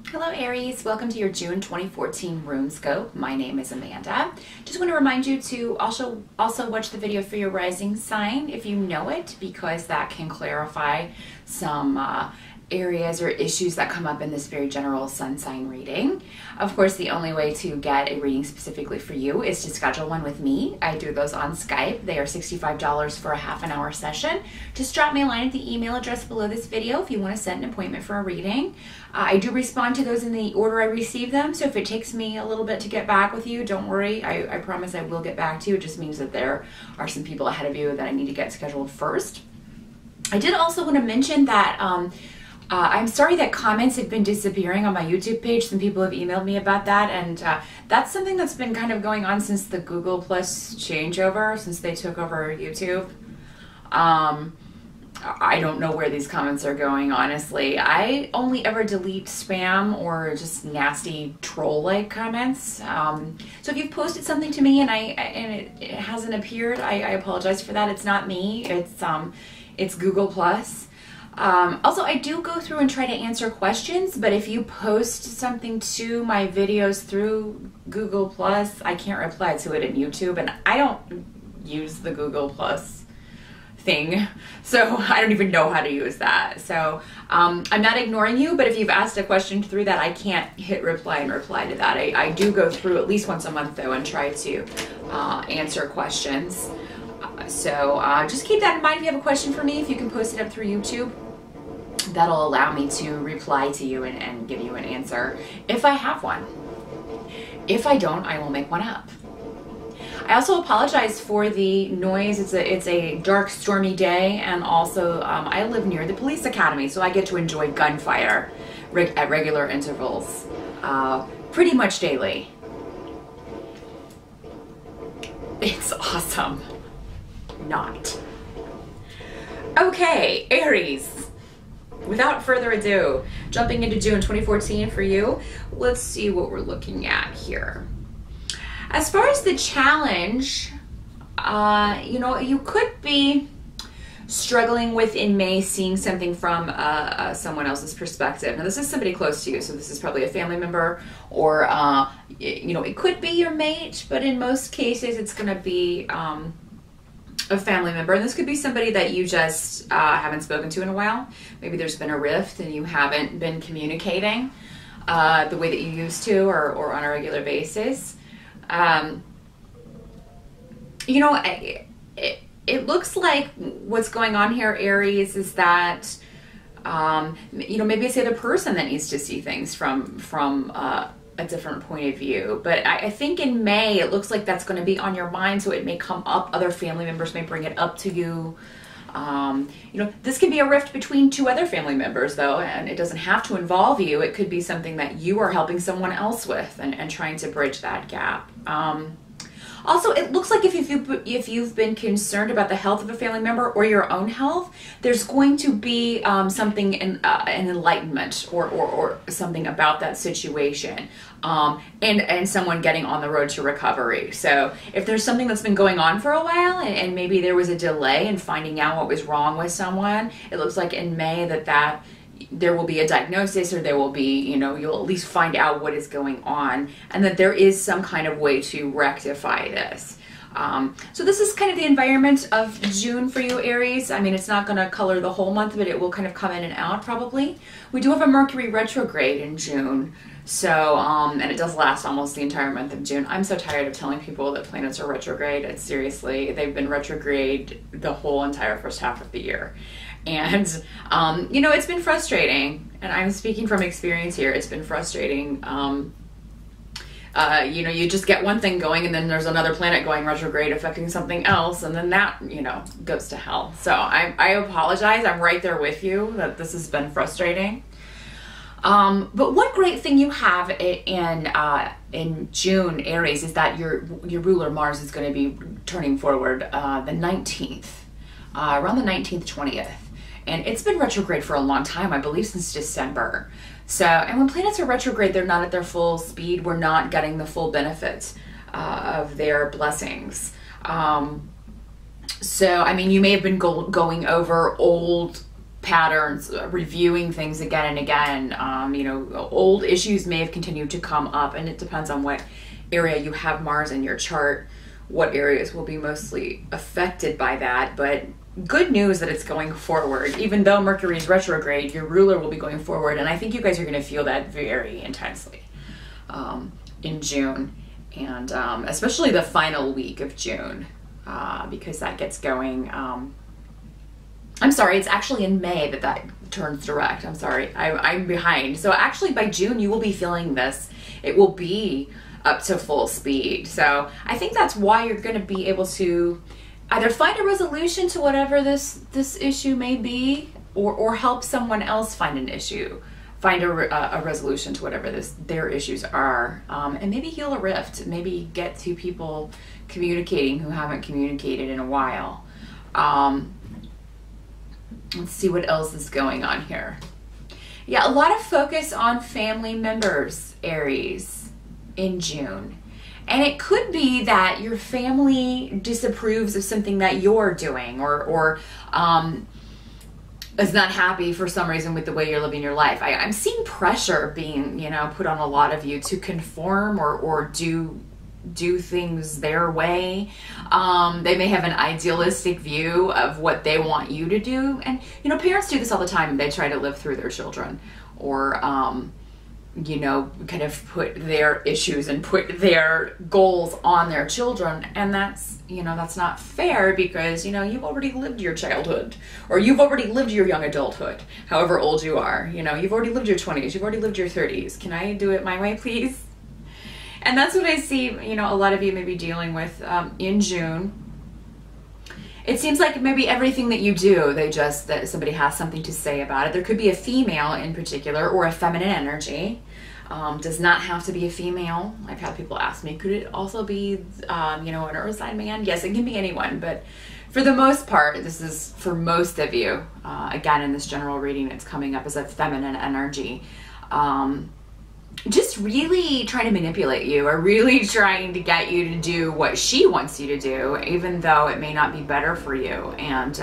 Hello Aries, welcome to your June 2014 Runescope. My name is Amanda. Just want to remind you to also watch the video for your rising sign if you know it, because that can clarify some areas or issues that come up in this very general sun sign reading. Of course, the only way to get a reading specifically for you is to schedule one with me. I do those on Skype. They are $65 for a half an hour session. Just drop me a line at the email address below this video if you want to set an appointment for a reading. I do respond to those in the order I receive them, so if it takes me a little bit to get back with you, don't worry. I promise I will get back to you. It just means that there are some people ahead of you that I need to get scheduled first. I did also want to mention that I'm sorry that comments have been disappearing on my YouTube page. Some people have emailed me about that, and that's something that's been kind of going on since the Google Plus changeover, since they took over YouTube. I don't know where these comments are going, honestly. I only ever delete spam or just nasty troll-like comments. So if you've posted something to me and it hasn't appeared, I apologize for that. It's not me. It's Google Plus. Also, I do go through and try to answer questions, but if you post something to my videos through Google Plus, I can't reply to it in YouTube, and I don't use the Google Plus thing, so I don't even know how to use that. So I'm not ignoring you, but if you've asked a question through that, I can't hit reply and reply to that. I do go through at least once a month though and try to answer questions. So just keep that in mind. If you have a question for me, if you can post it up through YouTube, that'll allow me to reply to you and give you an answer if I have one. If I don't, I will make one up. I also apologize for the noise. It's a dark, stormy day, and also I live near the police academy, so I get to enjoy gunfire at regular intervals, pretty much daily. It's awesome. Not. Okay, Aries. Without further ado, jumping into June 2014 for you, let's see what we're looking at here. As far as the challenge, you know, you could be struggling with in May seeing something from someone else's perspective. Now, this is somebody close to you, so this is probably a family member, or you know, it could be your mate, but in most cases, it's going to be a family member, and this could be somebody that you just haven't spoken to in a while. Maybe there's been a rift and you haven't been communicating the way that you used to, or on a regular basis. You know, it looks like what's going on here, Aries, is that, you know, maybe it's the other person that needs to see things from a different point of view. But I think in May, it looks like that's going to be on your mind, so it may come up. Other family members may bring it up to you. You know, this could be a rift between two other family members, though, and it doesn't have to involve you. It could be something that you are helping someone else with and trying to bridge that gap. Also, it looks like if you've been concerned about the health of a family member or your own health, there's going to be something an enlightenment or something about that situation, and someone getting on the road to recovery. So if there's something that's been going on for a while and maybe there was a delay in finding out what was wrong with someone, it looks like in May that there will be a diagnosis, or there will be, you know, you'll at least find out what is going on, and that there is some kind of way to rectify this. So this is kind of the environment of June for you, Aries. I mean, it's not going to color the whole month, but it will kind of come in and out probably. We do have a Mercury retrograde in June. So, and it does last almost the entire month of June. I'm so tired of telling people that planets are retrograde. It's seriously, they've been retrograde the whole entire first half of the year. And, you know, it's been frustrating, and I'm speaking from experience here. It's been frustrating. You know, you just get one thing going, and then there's another planet going retrograde affecting something else, and then that, you know, goes to hell. So I apologize. I'm right there with you that this has been frustrating. But one great thing you have in June, Aries, is that your ruler Mars is going to be turning forward the 19th, around the 19th, 20th. And it's been retrograde for a long time, I believe since December. So, and when planets are retrograde, they're not at their full speed. We're not getting the full benefits of their blessings. So, I mean, you may have been going over old patterns, reviewing things again and again. You know, old issues may have continued to come up, and it depends on what area you have Mars in your chart, what areas will be mostly affected by that. But good news that it's going forward. Even though Mercury is retrograde, your ruler will be going forward, and I think you guys are going to feel that very intensely in June, and especially the final week of June, because that gets going. I'm sorry, it's actually in May that turns direct. I'm sorry, I'm behind. So actually by June, you will be feeling this. It will be up to full speed. So I think that's why you're going to be able to either find a resolution to whatever this issue may be, or help someone else find an issue, find a resolution to whatever their issues are, and maybe heal a rift, maybe get to people communicating who haven't communicated in a while. Let's see what else is going on here. Yeah, a lot of focus on family members, Aries, in June. And it could be that your family disapproves of something that you're doing, or is not happy for some reason with the way you're living your life. I'm seeing pressure being, you know, put on a lot of you to conform or do things their way. They may have an idealistic view of what they want you to do. And, you know, parents do this all the time. They try to live through their children, or, you know, kind of put their issues and put their goals on their children. And that's, you know, that's not fair, because, you know, you've already lived your childhood, or you've already lived your young adulthood, however old you are. You know, you've already lived your 20s, you've already lived your 30s. Can I do it my way, please? And that's what I see, you know, a lot of you may be dealing with in June. It seems like maybe everything that you do, that somebody has something to say about it. There could be a female in particular, or a feminine energy. Does not have to be a female. I've had people ask me, could it also be, you know, an earth sign man? Yes, it can be anyone, but for the most part, this is for most of you. Again, in this general reading, it's coming up as a feminine energy. Just really trying to manipulate you, or really trying to get you to do what she wants you to do, even though it may not be better for you. And,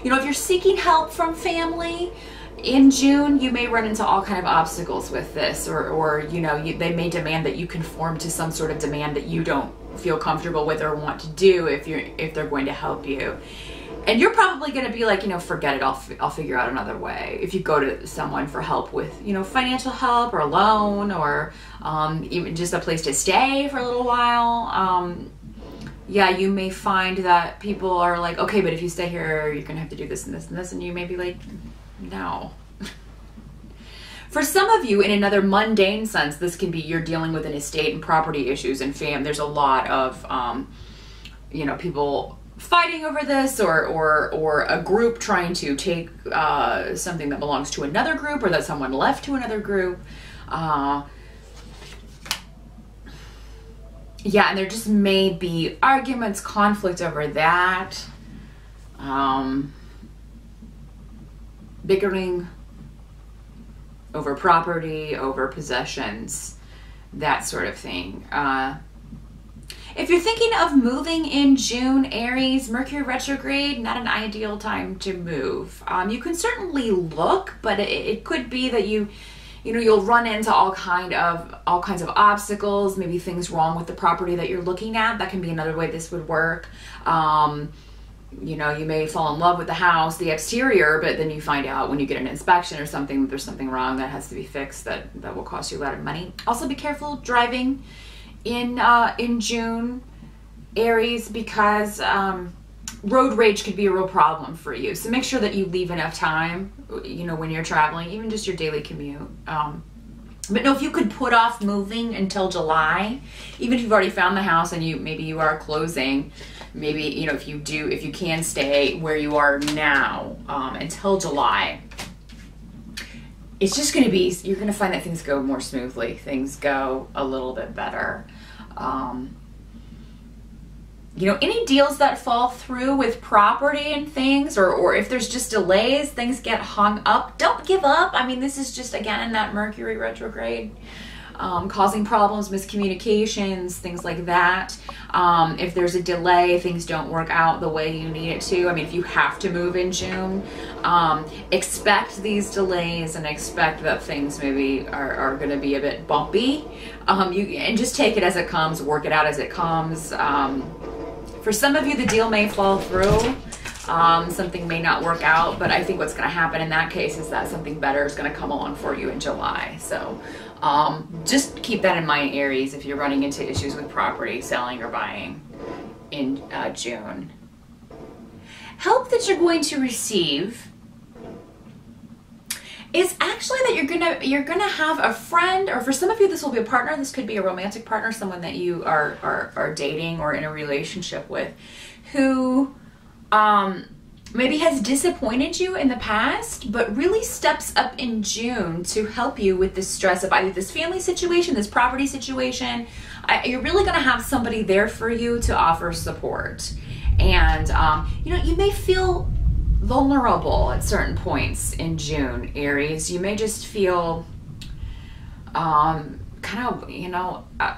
you know, if you're seeking help from family in June, you may run into all kind of obstacles with this, or you know, they may demand that you conform to some sort of demand that you don't feel comfortable with or want to do if they're going to help you. And you're probably going to be like, you know, forget it, I'll figure out another way. If you go to someone for help with, you know, financial help or a loan, or even just a place to stay for a little while, yeah, you may find that people are like, okay, but if you stay here, you're going to have to do this and this and this, and you may be like, no. For some of you, in another mundane sense, this can be you're dealing with an estate and property issues and there's a lot of, you know, people fighting over this, or a group trying to take something that belongs to another group, or that someone left to another group. Yeah, and there just may be arguments, conflict over that. Bickering over property, over possessions, that sort of thing. If you're thinking of moving in June, Aries, Mercury retrograde, not an ideal time to move. You can certainly look, but it could be that you know, you'll run into all kinds of obstacles, maybe things wrong with the property that you're looking at. That can be another way this would work. You know, you may fall in love with the house, the exterior, but then you find out when you get an inspection or something that there's something wrong that has to be fixed, that will cost you a lot of money. Also, be careful driving in June, Aries, because road rage could be a real problem for you. So make sure that you leave enough time, you know, when you're traveling, even just your daily commute. But no, if you could put off moving until July, even if you've already found the house and maybe you are closing, maybe, you know, if you can stay where you are now until July, it's just going to be, you're going to find that things go more smoothly. Things go a little bit better. You know, any deals that fall through with property and things, or if there's just delays, things get hung up, don't give up. I mean, this is just, again, in that Mercury retrograde. causing problems, miscommunications, things like that. If there's a delay, things don't work out the way you need it to. I mean, if you have to move in June, expect these delays and expect that things maybe are going to be a bit bumpy. And just take it as it comes, work it out as it comes. For some of you, the deal may fall through. Something may not work out, but I think what's going to happen in that case is that something better is going to come along for you in July. So just keep that in mind, Aries, if you're running into issues with property, selling or buying in June. Help that you're going to receive is actually that you're gonna have a friend, or for some of you this will be a partner. This could be a romantic partner, someone that you are dating or in a relationship with, who maybe has disappointed you in the past, but really steps up in June to help you with the stress of either this family situation, this property situation. You're really going to have somebody there for you to offer support. And, you may feel vulnerable at certain points in June, Aries. You may just feel kind of,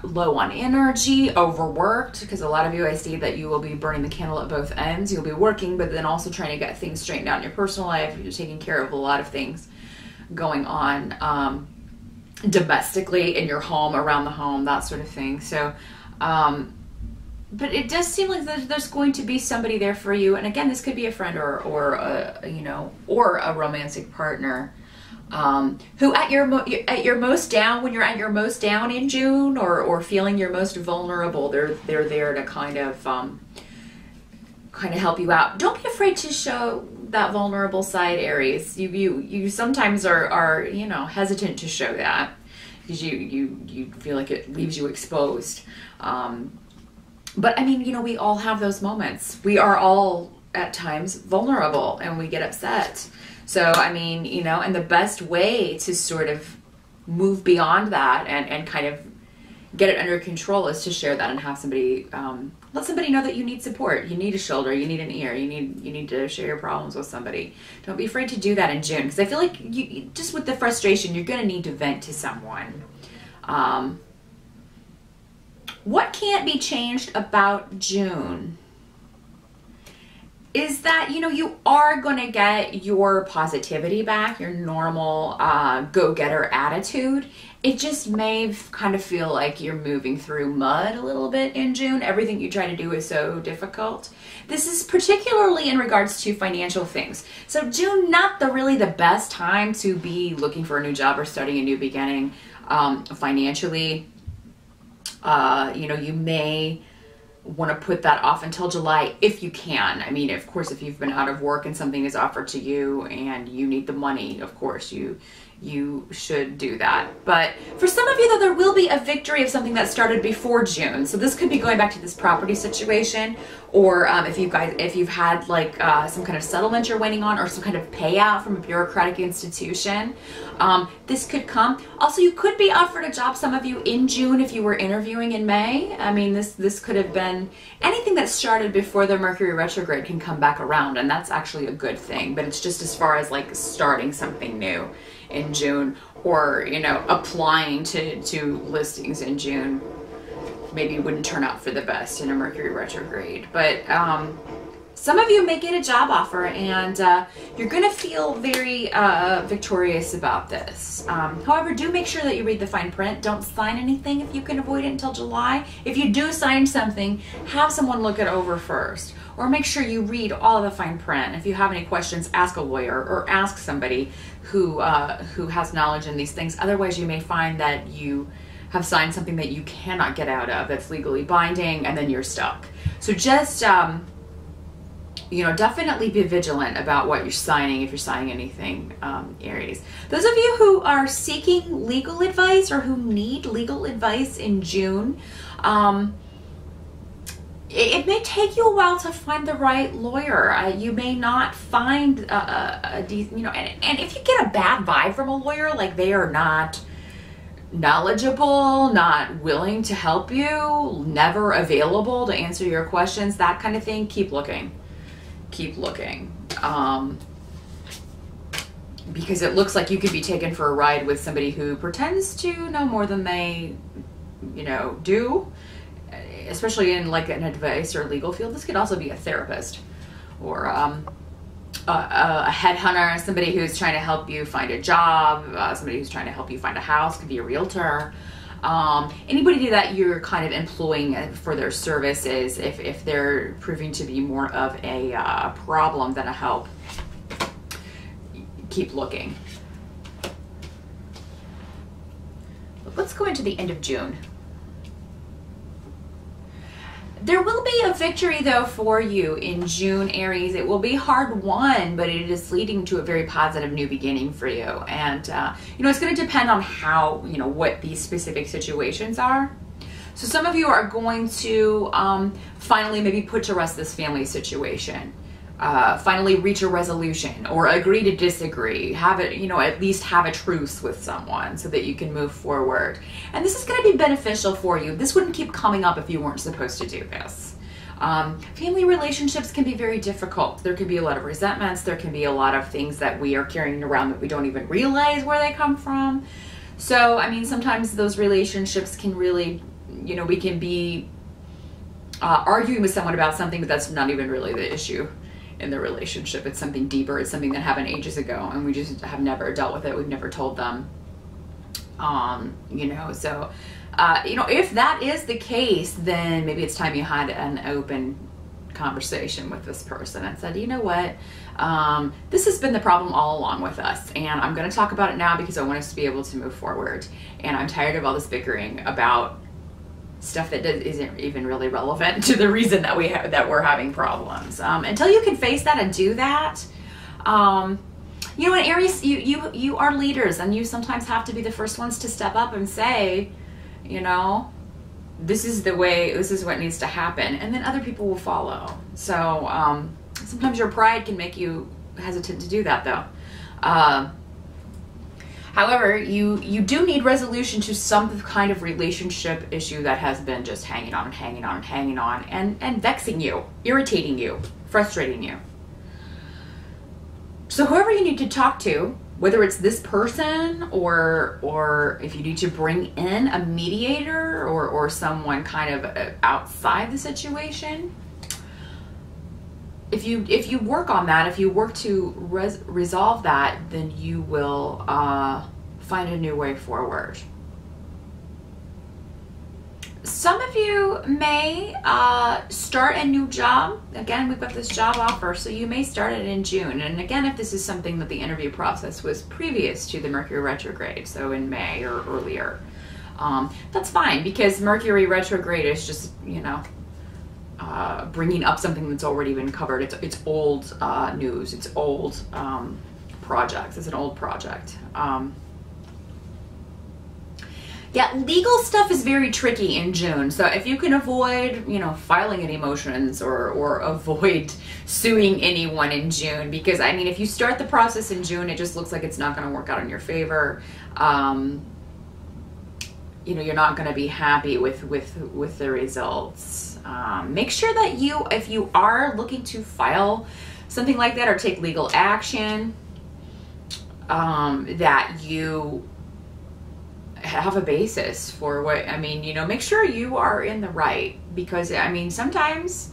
low on energy, overworked, because a lot of you, I see that you will be burning the candle at both ends. You'll be working, but then also trying to get things straightened out in your personal life. You're taking care of a lot of things going on domestically in your home, around the home, that sort of thing. So, but it does seem like there's going to be somebody there for you. And again, this could be a friend or a romantic partner. Who at your most down, when you're at your most down in June, or feeling your most vulnerable, they're there to kind of help you out. Don't be afraid to show that vulnerable side, Aries. You sometimes are hesitant to show that because you feel like it leaves you exposed. But I mean, we all have those moments. We are all at times vulnerable and we get upset. So, I mean, and the best way to sort of move beyond that and kind of get it under control is to share that and have somebody, let somebody know that you need support. You need a shoulder, you need an ear, you need to share your problems with somebody. Don't be afraid to do that in June, because I feel like just with the frustration, you're going to need to vent to someone. What can't be changed about June is that, you are going to get your positivity back, your normal go-getter attitude. It just may kind of feel like you're moving through mud a little bit in June. Everything you try to do is so difficult. This is particularly in regards to financial things. So June, not really the best time to be looking for a new job or starting a new beginning financially. You may want to put that off until July if you can. I mean, of course, if you've been out of work and something is offered to you and you need the money, of course you should do that. But for some of you, though, there will be a victory of something that started before June. So this could be going back to this property situation, or if you've had like some kind of settlement you're waiting on, or some kind of payout from a bureaucratic institution. This could come. Also, you could be offered a job, some of you, in June if you were interviewing in May. I mean, this could have been anything that started before the Mercury retrograde can come back around, and that's actually a good thing. But it's just as far as like starting something new in June, or applying to listings in June, maybe wouldn't turn out for the best in a Mercury retrograde. But some of you may get a job offer, and you're going to feel very victorious about this. However, do make sure that you read the fine print. Don't sign anything if you can avoid it until July. If you do sign something, have someone look it over first, or make sure you read all of the fine print. If you have any questions, ask a lawyer or ask somebody who has knowledge in these things. Otherwise, you may find that you have signed something that you cannot get out of, that's legally binding, and then you're stuck. So just definitely be vigilant about what you're signing if you're signing anything, Aries. Those of you who are seeking legal advice or who need legal advice in June, it may take you a while to find the right lawyer. You may not find a decent, and if you get a bad vibe from a lawyer, like they are not knowledgeable, not willing to help you, never available to answer your questions, that kind of thing, keep looking. Keep looking. because it looks like you could be taken for a ride with somebody who pretends to know more than they, you know, do, especially in like an advice or legal field. This could also be a therapist or a headhunter, somebody who's trying to help you find a job, somebody who's trying to help you find a house, could be a realtor. Anybody that you're kind of employing for their services, if they're proving to be more of a problem than a help, keep looking. But let's go into the end of June. There will be a victory though for you in June, Aries. It will be hard won, but it is leading to a very positive new beginning for you. And you know, it's going to depend on how, you know, what these specific situations are. So some of you are going to finally maybe put to rest this family situation. Finally reach a resolution or agree to disagree, have it, you know, at least have a truce with someone so that you can move forward. And this is going to be beneficial for you. This wouldn't keep coming up if you weren't supposed to do this. Family relationships can be very difficult. There can be a lot of resentments. There can be a lot of things that we are carrying around that we don't even realize where they come from. So, I mean, sometimes those relationships can really, you know, we can be arguing with someone about something, but that's not even really the issue in the relationship. It's something deeper. It's something that happened ages ago and we just have never dealt with it. We've never told them, you know, so, you know, if that is the case, then maybe it's time you had an open conversation with this person and said, you know what, this has been the problem all along with us, and I'm going to talk about it now because I want us to be able to move forward, and I'm tired of all this bickering about stuff that isn't even really relevant to the reason that we're having problems. Until you can face that and do that, you know, in Aries, you are leaders, and you sometimes have to be the first ones to step up and say, you know, this is the way, this is what needs to happen, and then other people will follow. So sometimes your pride can make you hesitant to do that, though. However, you do need resolution to some kind of relationship issue that has been just hanging on and hanging on and hanging on and vexing you, irritating you, frustrating you. So whoever you need to talk to, whether it's this person or if you need to bring in a mediator or someone kind of outside the situation, if you work on that, if you work to resolve that, then you will find a new way forward. Some of you may start a new job. Again, we've got this job offer, so you may start it in June. And again, if this is something that the interview process was previous to the Mercury retrograde, so in May or earlier, that's fine, because Mercury retrograde is just, you know, bringing up something that's already been covered. It's old news. It's old projects. It's an old project. Yeah, legal stuff is very tricky in June. So if you can avoid, you know, filing any motions or avoid suing anyone in June, because I mean, if you start the process in June, it just looks like it's not going to work out in your favor. You know, you're not going to be happy with the results. Make sure that if you are looking to file something like that or take legal action, that you have a basis for what, I mean, you know, make sure you are in the right, because I mean, sometimes,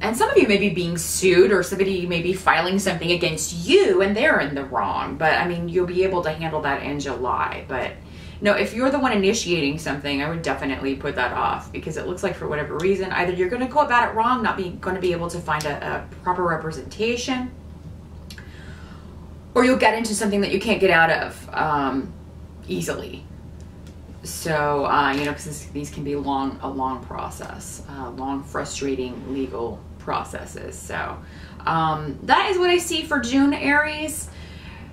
and some of you may be being sued, or somebody may be filing something against you and they're in the wrong, but I mean, you'll be able to handle that in July. But no, if you're the one initiating something, I would definitely put that off, because it looks like for whatever reason, either you're going to go about it wrong, going to be able to find a proper representation, or you'll get into something that you can't get out of easily. So, you know, because these can be a long process, long, frustrating legal processes. So that is what I see for June, Aries.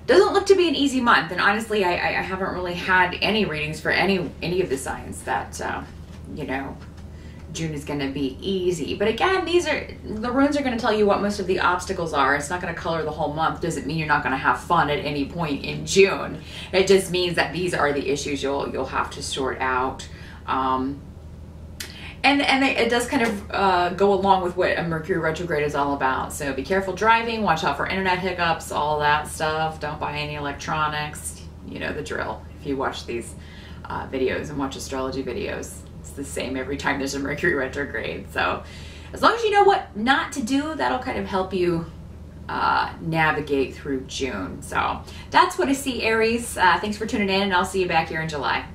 Doesn't look to be an easy month, and honestly, I haven't really had any readings for any of the signs that you know, June is going to be easy. But again, the runes are going to tell you what most of the obstacles are. It's not going to color the whole month. Doesn't mean you're not going to have fun at any point in June. It just means that these are the issues you'll have to sort out. And And it does kind of go along with what a Mercury retrograde is all about. So be careful driving, watch out for internet hiccups, all that stuff. Don't buy any electronics. You know the drill. If you watch these videos and watch astrology videos, it's the same every time there's a Mercury retrograde. So as long as you know what not to do, that'll kind of help you navigate through June. So that's what I see, Aries. Thanks for tuning in, and I'll see you back here in July.